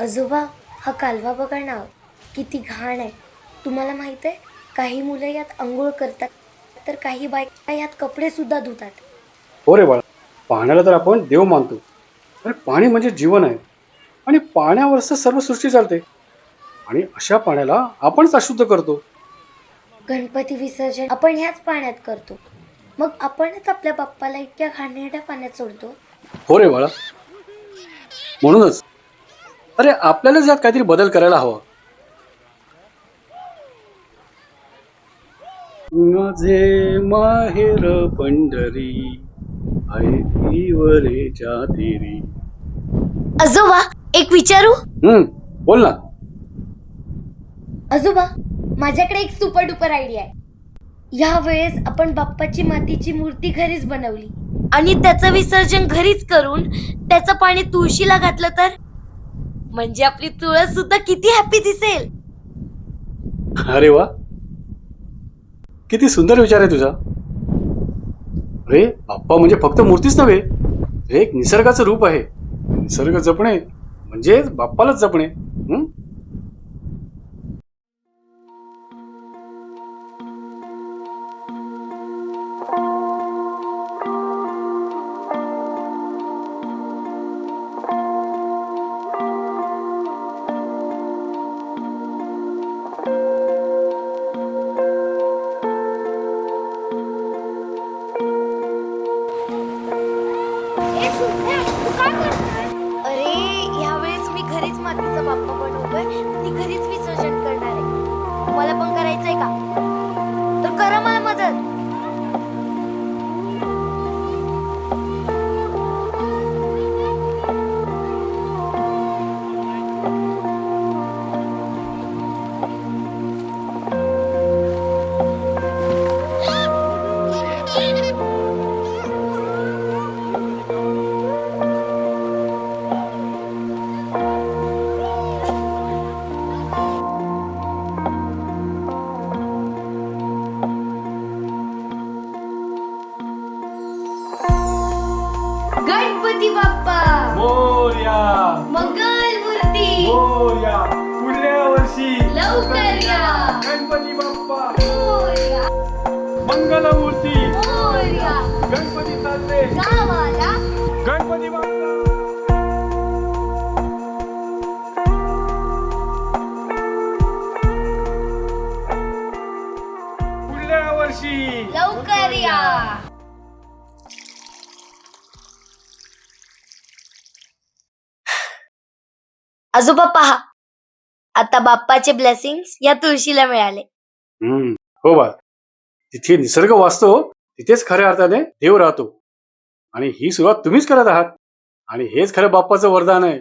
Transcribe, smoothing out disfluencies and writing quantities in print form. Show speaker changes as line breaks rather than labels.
आजोबा, हा कालवा बघा ना, किती घाण आहे. तुम्हाला माहित आहे, काही मुलं यात अंघोळ करतात, तर काही बायका यात कपडे सुद्धा धुतात.
हो रे बाळा, पाण्याला तर आपण देव मानतो. अरे पाणी म्हणजे जीवन आहे आणि पाण्यावरच सर्व सृष्टी चालते. आणि अशा पाण्याला आपणच अशुद्ध करतो.
गणपती विसर्जन आपण ह्याच पाण्यात करतो. मग आपणच आपल्या बाप्पाला इतक्या घाणेरड्या पाण्यात सोडतो.
हो रे बाळा, म्हणूनच अरे आपल्यालाच यात काहीतरी बदल करायला हवा. माझे माहेर पंढरी आहे वरेच्या तेरी.
आजोबा, एक विचारू?
बोल ना.
आजोबा, माझ्याकडे एक सुपर डुपर आयडिया आहे. या वेळेस आपण बाप्पाची मातीची मूर्ती घरीच बनवली आणि त्याचं विसर्जन घरीच करून त्याचं पाणी तुळशीला घातलं तर, म्हणजे आपली तुळस सुद्धा किती हॅपी दिसेल.
अरे वा, किती सुंदर विचार आहे तुझा. अरे बाप्पा म्हणजे फक्त मूर्तीच नव्हे, हे एक निसर्गाचं रूप आहे. निसर्ग जपणे म्हणजे बाप्पालाच जपणे.
अरे, यावेळेस मी घरीच मातीचा बाप्पा बनवतोय आणि घरीच विसर्जन करणार आहे. तुम्हाला पण करायचंय का? तर करा मला मदत. गणपती बाप्पा
मोरया,
मंगल मूर्ती
मोरया, पुढल्या वर्षी
लवकर या.
गणपती बाप्पा
मोरया,
मंगलमूर्ती.
मोरया,
गणपती चालले,
गावाला.
गणपती बाप्पा. पुढल्या वर्षी
लवकर या. आजोबा पहा, आता बाप्पाचे ब्लेसिंग्स या तुळशीला मिळाले.
हो बा, जिथे निसर्ग वाचतो तिथेच खऱ्या अर्थाने देव राहतो. आणि ही सुरुवात तुम्हीच करत आहात आणि हेच खरं बाप्पाचं वरदान आहे.